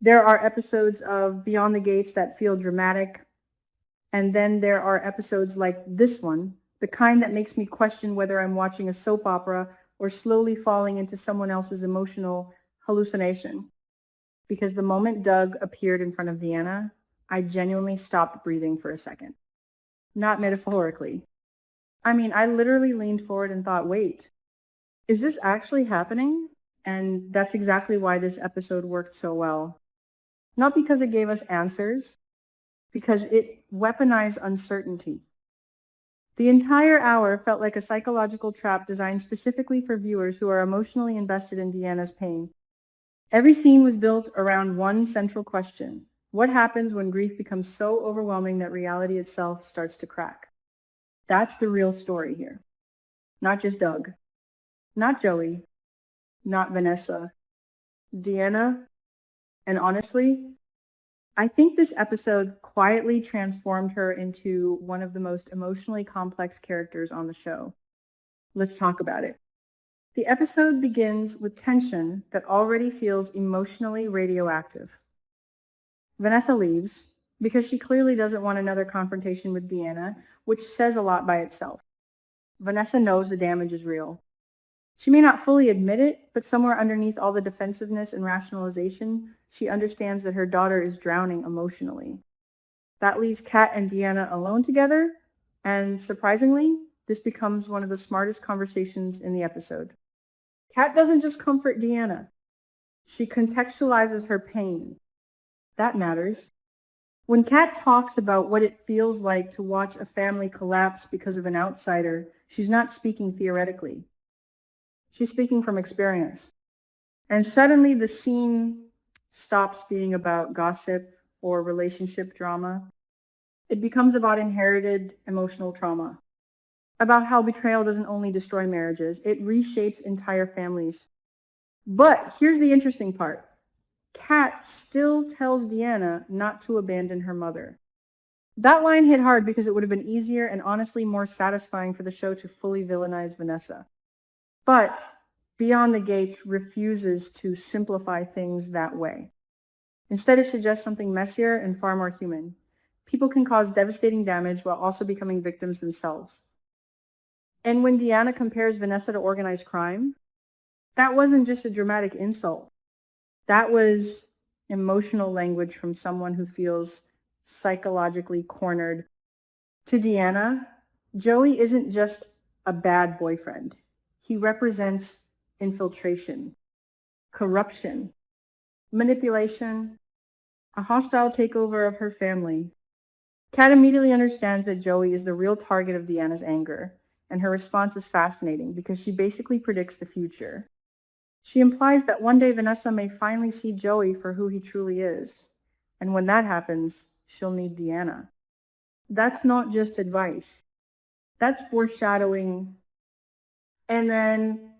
There are episodes of Beyond the Gates that feel dramatic, and then there are episodes like this one, the kind that makes me question whether I'm watching a soap opera or slowly falling into someone else's emotional hallucination. Because the moment Doug appeared in front of Deanna, I genuinely stopped breathing for a second. Not metaphorically. I mean, I literally leaned forward and thought, wait, is this actually happening? And that's exactly why this episode worked so well. Not because it gave us answers, because it weaponized uncertainty. The entire hour felt like a psychological trap designed specifically for viewers who are emotionally invested in Deanna's pain. Every scene was built around one central question. What happens when grief becomes so overwhelming that reality itself starts to crack? That's the real story here. Not just Doug, not Joey, not Vanessa, Deanna, and honestly, I think this episode quietly transformed her into one of the most emotionally complex characters on the show. Let's talk about it. The episode begins with tension that already feels emotionally radioactive. Vanessa leaves because she clearly doesn't want another confrontation with Deanna, which says a lot by itself. Vanessa knows the damage is real. She may not fully admit it, but somewhere underneath all the defensiveness and rationalization, she understands that her daughter is drowning emotionally. That leaves Kat and Deanna alone together, and surprisingly, this becomes one of the smartest conversations in the episode. Kat doesn't just comfort Deanna. She contextualizes her pain. That matters. When Kat talks about what it feels like to watch a family collapse because of an outsider, she's not speaking theoretically. She's speaking from experience. And suddenly the scene stops being about gossip or relationship drama. It becomes about inherited emotional trauma, about how betrayal doesn't only destroy marriages, it reshapes entire families. But here's the interesting part. Kat still tells Deanna not to abandon her mother. That line hit hard because it would have been easier and honestly more satisfying for the show to fully villainize Vanessa. But Beyond the Gates refuses to simplify things that way. Instead, it suggests something messier and far more human. People can cause devastating damage while also becoming victims themselves. And when Deanna compares Vanessa to organized crime, that wasn't just a dramatic insult. That was emotional language from someone who feels psychologically cornered. To Deanna, Joey isn't just a bad boyfriend. He represents infiltration, corruption, manipulation, a hostile takeover of her family. Kat immediately understands that Joey is the real target of Deanna's anger, and her response is fascinating because she basically predicts the future. She implies that one day Vanessa may finally see Joey for who he truly is, and when that happens, she'll need Deanna. That's not just advice. That's foreshadowing. And then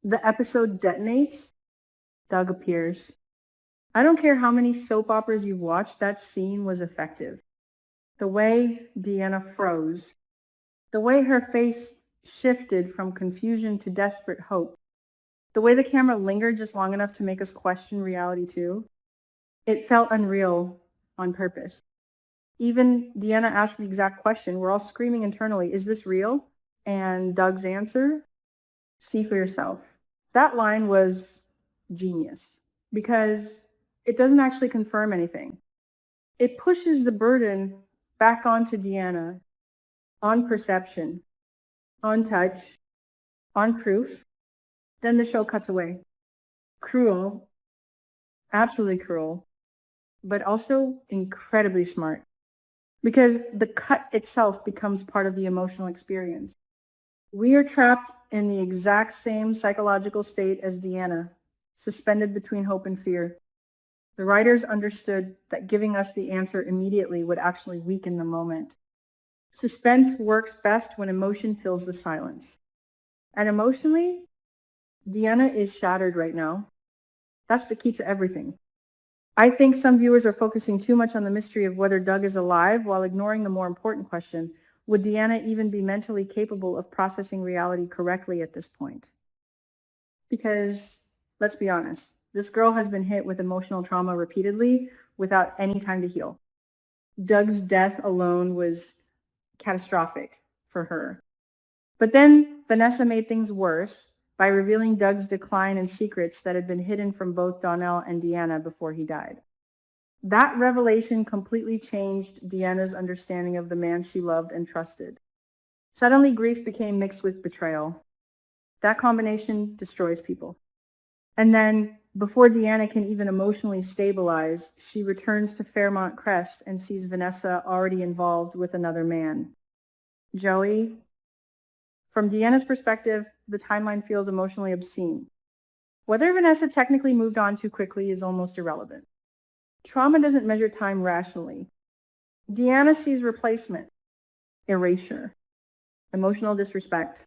the episode detonates. Doug appears. I don't care how many soap operas you've watched, that scene was effective. The way Deanna froze, the way her face shifted from confusion to desperate hope, the way the camera lingered just long enough to make us question reality too, it felt unreal on purpose. Even Deanna asked the exact question. We're all screaming internally, is this real? And Doug's answer, see for yourself. That line was genius because it doesn't actually confirm anything. It pushes the burden back onto Deanna, on perception, on touch, on proof. Then the show cuts away. Cruel, absolutely cruel, but also incredibly smart because the cut itself becomes part of the emotional experience. We are trapped in the exact same psychological state as Deanna, suspended between hope and fear. The writers understood that giving us the answer immediately would actually weaken the moment. Suspense works best when emotion fills the silence. And emotionally, Deanna is shattered right now. That's the key to everything. I think some viewers are focusing too much on the mystery of whether Doug is alive while ignoring the more important question, would Deanna even be mentally capable of processing reality correctly at this point? Because, let's be honest, This girl has been hit with emotional trauma repeatedly without any time to heal. Doug's death alone was catastrophic for her. But then Vanessa made things worse by revealing Doug's decline and secrets that had been hidden from both Donnell and Deanna before he died. That revelation completely changed Deanna's understanding of the man she loved and trusted. Suddenly, grief became mixed with betrayal. That combination destroys people. And then, before Deanna can even emotionally stabilize, she returns to Fairmont Crest and sees Vanessa already involved with another man. Joey. From Deanna's perspective, the timeline feels emotionally obscene. Whether Vanessa technically moved on too quickly is almost irrelevant. Trauma doesn't measure time rationally. Deanna sees replacement, erasure, emotional disrespect.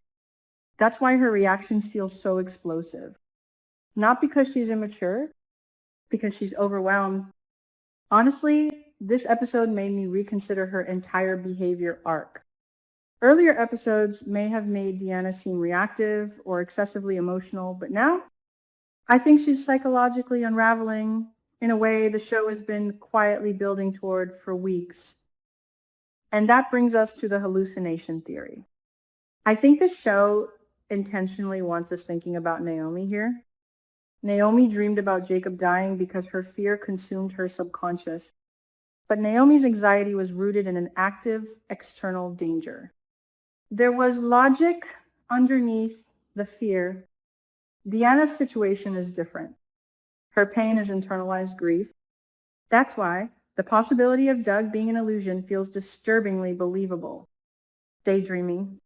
That's why her reactions feel so explosive. Not because she's immature, because she's overwhelmed. Honestly, this episode made me reconsider her entire behavior arc. Earlier episodes may have made Deanna seem reactive or excessively emotional, but now I think she's psychologically unraveling in a way the show has been quietly building toward for weeks. And that brings us to the hallucination theory. I think the show intentionally wants us thinking about Naomi here. Naomi dreamed about Jacob dying because her fear consumed her subconscious. But Naomi's anxiety was rooted in an active external danger. There was logic underneath the fear. Deanna's situation is different. Her pain is internalized grief. That's why the possibility of Doug being an illusion feels disturbingly believable. Daydreaming,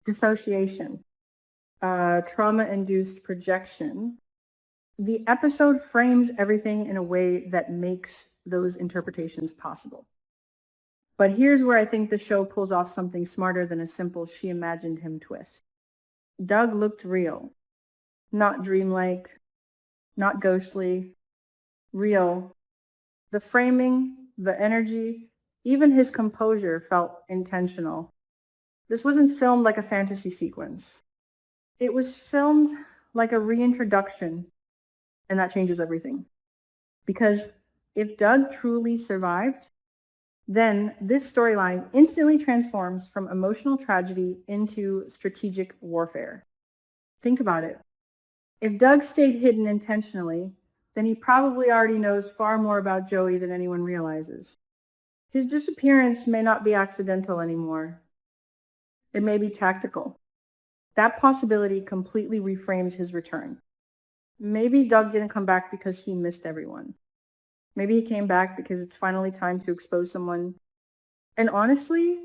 dissociation, trauma-induced projection. The episode frames everything in a way that makes those interpretations possible. But here's where I think the show pulls off something smarter than a simple "she imagined him" twist. Doug looked real, not dreamlike, not ghostly, real. The framing, the energy, even his composure felt intentional. This wasn't filmed like a fantasy sequence. It was filmed like a reintroduction, and that changes everything. Because if Doug truly survived, then this storyline instantly transforms from emotional tragedy into strategic warfare. Think about it. If Doug stayed hidden intentionally, then he probably already knows far more about Joey than anyone realizes. His disappearance may not be accidental anymore. It may be tactical. That possibility completely reframes his return. Maybe Doug didn't come back because he missed everyone. Maybe he came back because it's finally time to expose someone. And honestly,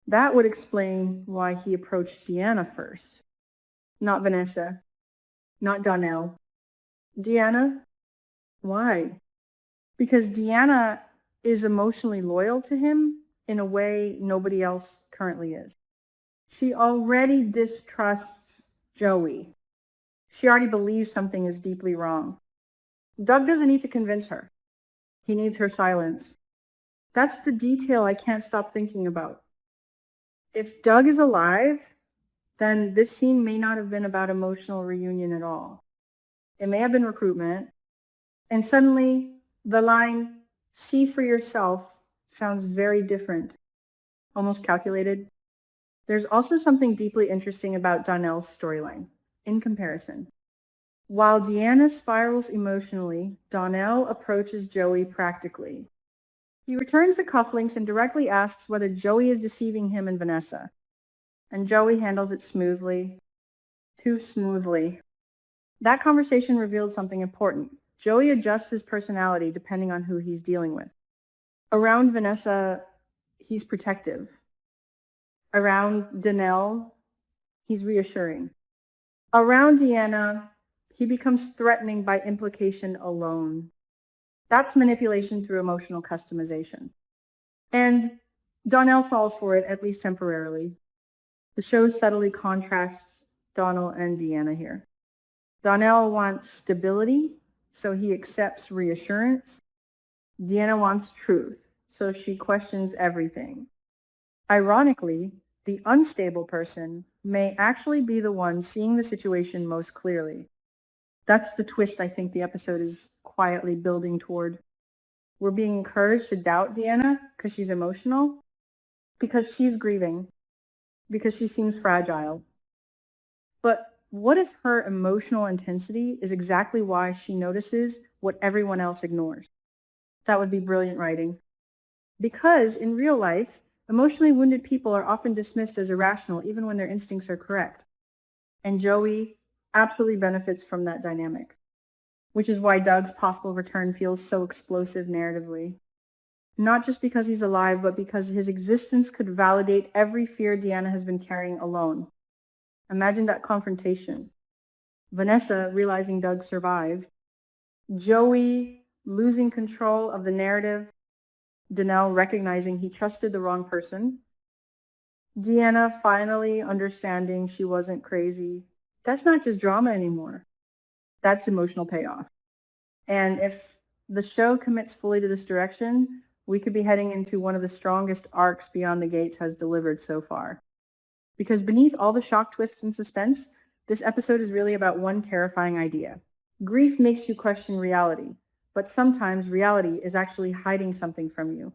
that would explain why he approached Deanna first. Not Vanessa. Not Donnell. Deanna? Why? Because Deanna is emotionally loyal to him in a way nobody else currently is. She already distrusts Joey. She already believes something is deeply wrong. Doug doesn't need to convince her. He needs her silence. That's the detail I can't stop thinking about. If Doug is alive, then this scene may not have been about emotional reunion at all. It may have been recruitment. And suddenly, the line, "see for yourself," sounds very different, almost calculated. There's also something deeply interesting about Donnell's storyline, in comparison. While Deanna spirals emotionally, Donnell approaches Joey practically. He returns the cufflinks and directly asks whether Joey is deceiving him and Vanessa. And Joey handles it smoothly. Too smoothly. That conversation revealed something important. Joey adjusts his personality depending on who he's dealing with. Around Vanessa, he's protective. Around Donnell, he's reassuring. Around Deanna, he becomes threatening by implication alone. That's manipulation through emotional customization. And Donnell falls for it, at least temporarily. The show subtly contrasts Donnell and Deanna here. Donnell wants stability, so he accepts reassurance. Deanna wants truth, so she questions everything. Ironically, the unstable person may actually be the one seeing the situation most clearly. That's the twist I think the episode is quietly building toward. We're being encouraged to doubt Deanna because she's emotional, because she's grieving, because she seems fragile. But what if her emotional intensity is exactly why she notices what everyone else ignores? That would be brilliant writing. Because in real life, emotionally wounded people are often dismissed as irrational even when their instincts are correct. And Joey absolutely benefits from that dynamic, which is why Doug's possible return feels so explosive narratively. Not just because he's alive, but because his existence could validate every fear Deanna has been carrying alone. Imagine that confrontation. Vanessa realizing Doug survived, Joey losing control of the narrative, Danelle recognizing he trusted the wrong person, Deanna finally understanding she wasn't crazy. That's not just drama anymore. That's emotional payoff. And if the show commits fully to this direction, we could be heading into one of the strongest arcs Beyond the Gates has delivered so far. Because beneath all the shock twists and suspense, this episode is really about one terrifying idea. Grief makes you question reality, but sometimes reality is actually hiding something from you.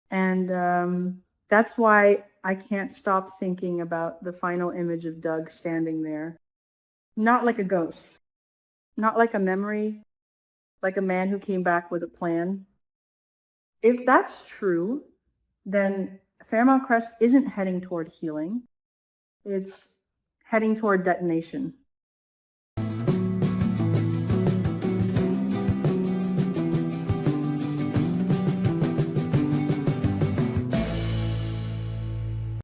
And that's why I can't stop thinking about the final image of Doug standing there. Not like a ghost, not like a memory, like a man who came back with a plan. If that's true, then Fairmont Crest isn't heading toward healing. It's heading toward detonation.